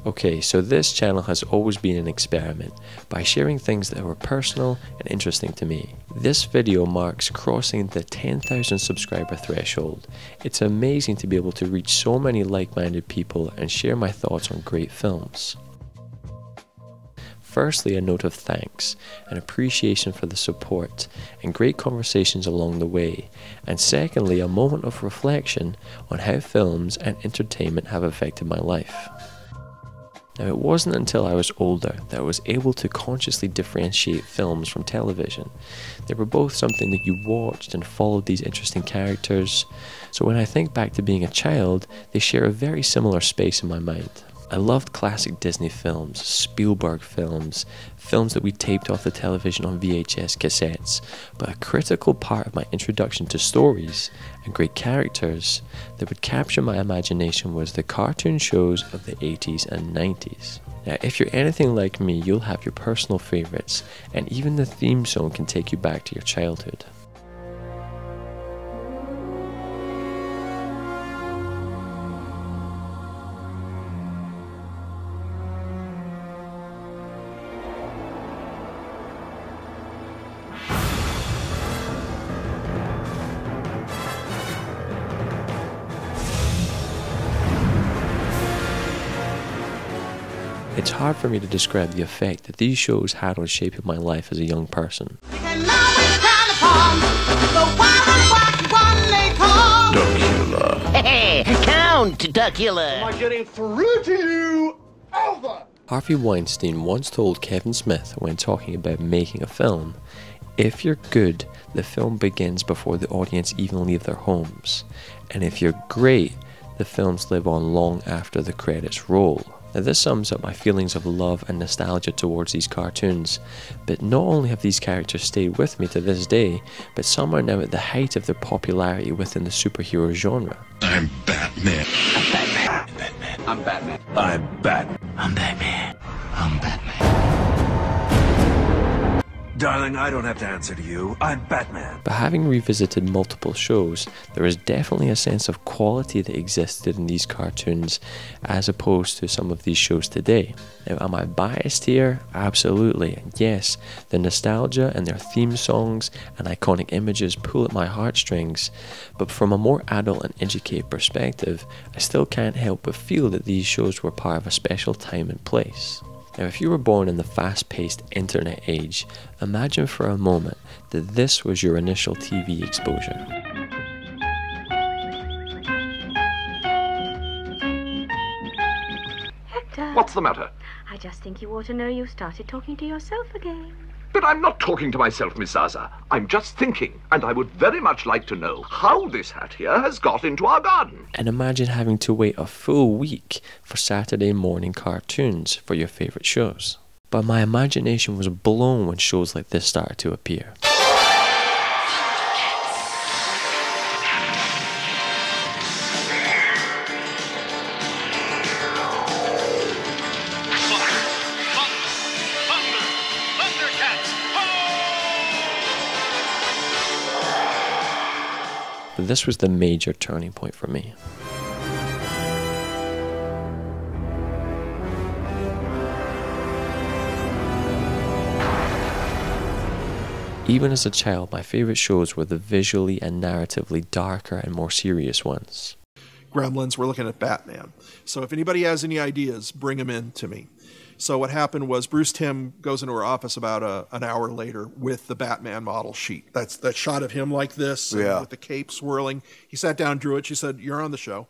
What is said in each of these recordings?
Okay, so this channel has always been an experiment by sharing things that were personal and interesting to me. This video marks crossing the 10,000 subscriber threshold. It's amazing to be able to reach so many like-minded people and share my thoughts on great films. Firstly, a note of thanks and appreciation for the support and great conversations along the way. And secondly, a moment of reflection on how films and entertainment have affected my life. Now, it wasn't until I was older that I was able to consciously differentiate films from television. They were both something that you watched and followed these interesting characters. So when I think back to being a child, they share a very similar space in my mind. I loved classic Disney films, Spielberg films, films that we taped off the television on VHS cassettes, but a critical part of my introduction to stories and great characters that would capture my imagination was the cartoon shows of the 80s and 90s. Now, if you're anything like me, you'll have your personal favorites, and even the theme song can take you back to your childhood. It's hard for me to describe the effect that these shows had on shaping my life as a young person. Hey, Count Duckula! Am I getting through to you? Over! Harvey Weinstein once told Kevin Smith when talking about making a film, "If you're good, the film begins before the audience even leave their homes. And if you're great, the films live on long after the credits roll." Now, this sums up my feelings of love and nostalgia towards these cartoons, but not only have these characters stayed with me to this day, but some are now at the height of their popularity within the superhero genre. I'm Batman. I'm Batman. I'm Batman. I'm Batman. I'm Batman. I'm Batman. Darling, I don't have to answer to you. I'm Batman. But having revisited multiple shows, there is definitely a sense of quality that existed in these cartoons as opposed to some of these shows today. Now, am I biased here? Absolutely. And yes, the nostalgia and their theme songs and iconic images pull at my heartstrings, but from a more adult and educated perspective, I still can't help but feel that these shows were part of a special time and place. Now, if you were born in the fast-paced internet age, imagine for a moment that this was your initial TV exposure. Hector, What's the matter? I just think you ought to know you started talking to yourself again. But I'm not talking to myself, Miss Zaza. I'm just thinking, and I would very much like to know how this hat here has got into our garden. And imagine having to wait a full week for Saturday morning cartoons for your favourite shows. But my imagination was blown when shows like this started to appear. But this was the major turning point for me. Even as a child, my favourite shows were the visually and narratively darker and more serious ones. Gremlins, we're looking at Batman. So if anybody has any ideas, bring them in to me. So what happened was Bruce Timm goes into her office about an hour later with the Batman model sheet. That's that shot of him like this, with the cape swirling. He sat down, drew it. She said, "You're on the show."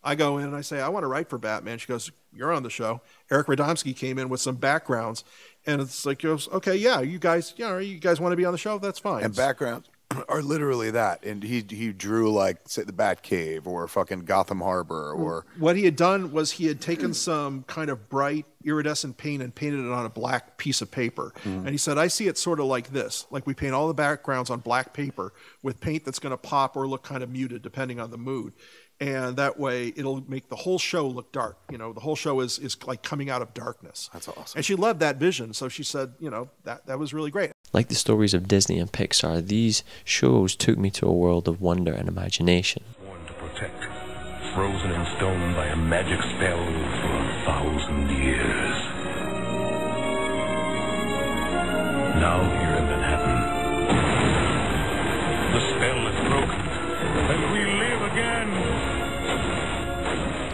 I go in and I say, "I want to write for Batman." She goes, "You're on the show." Eric Radomski came in with some backgrounds, and it's like, "Okay, yeah, you guys want to be on the show? That's fine." And backgrounds are literally that. And he drew, like, say, the Batcave or fucking Gotham Harbor or... What he had done was he had taken some kind of bright iridescent paint and painted it on a black piece of paper. And he said, "I see it sort of like this. Like we paint all the backgrounds on black paper with paint that's going to pop or look kind of muted depending on the mood. And that way it'll make the whole show look dark. You know, the whole show is like coming out of darkness." That's awesome. And she loved that vision. So she said, you know, that was really great. Like the stories of Disney and Pixar, these shows took me to a world of wonder and imagination. Born to protect, frozen in stone by a magic spell for 1,000 years.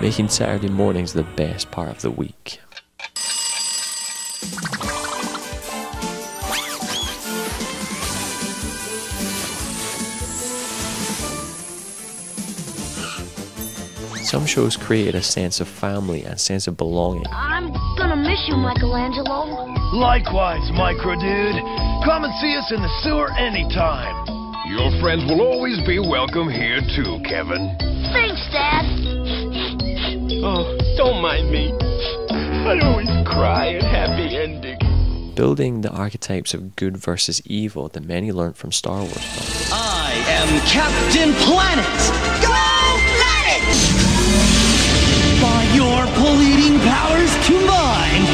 making Saturday mornings the best part of the week. Some shows created a sense of family and sense of belonging. I'm gonna miss you, Michelangelo. Likewise, Micro Dude. Come and see us in the sewer anytime. Your friends will always be welcome here too, Kevin. Thanks, Dad. Oh, don't mind me. I always cry at happy endings. Building the archetypes of good versus evil that many learned from Star Wars films. I am Captain Planet! Go Planet! By your polluting powers combined,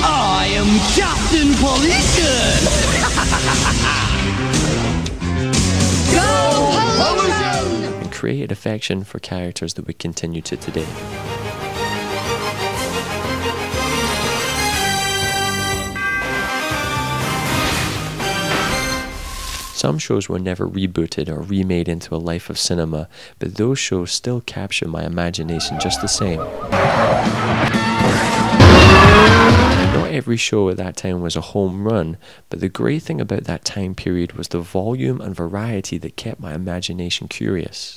I am Captain Pollution! Go Pollution! And created affection for characters that we continue to today. Some shows were never rebooted or remade into a life of cinema, but those shows still capture my imagination just the same. Not every show at that time was a home run, but the great thing about that time period was the volume and variety that kept my imagination curious.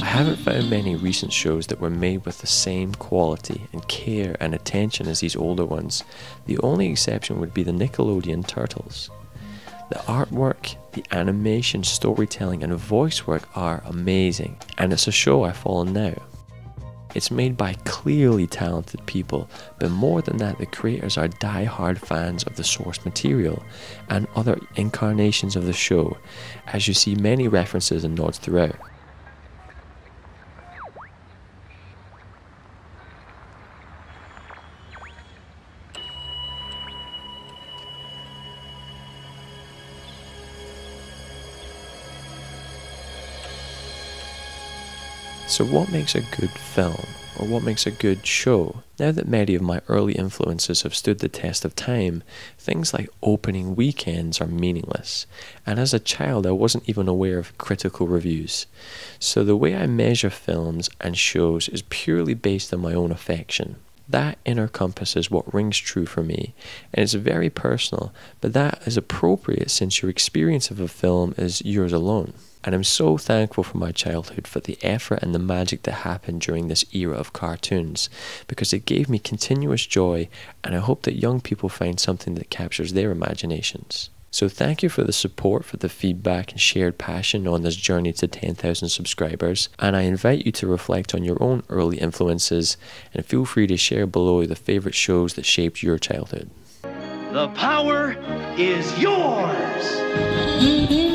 I haven't found many recent shows that were made with the same quality and care and attention as these older ones. The only exception would be the Nickelodeon Turtles. The artwork, the animation, storytelling and voice work are amazing, and it's a show I follow now. It's made by clearly talented people, but more than that, the creators are die-hard fans of the source material and other incarnations of the show, as you see many references and nods throughout. So what makes a good film, or what makes a good show? Now that many of my early influences have stood the test of time, things like opening weekends are meaningless. And as a child, I wasn't even aware of critical reviews. So the way I measure films and shows is purely based on my own affection. That inner compass is what rings true for me, and it's very personal, but that is appropriate since your experience of a film is yours alone. And I'm so thankful for my childhood, for the effort and the magic that happened during this era of cartoons, because it gave me continuous joy, and I hope that young people find something that captures their imaginations. So thank you for the support, for the feedback and shared passion on this journey to 10,000 subscribers, and I invite you to reflect on your own early influences, and feel free to share below the favourite shows that shaped your childhood. The power is yours!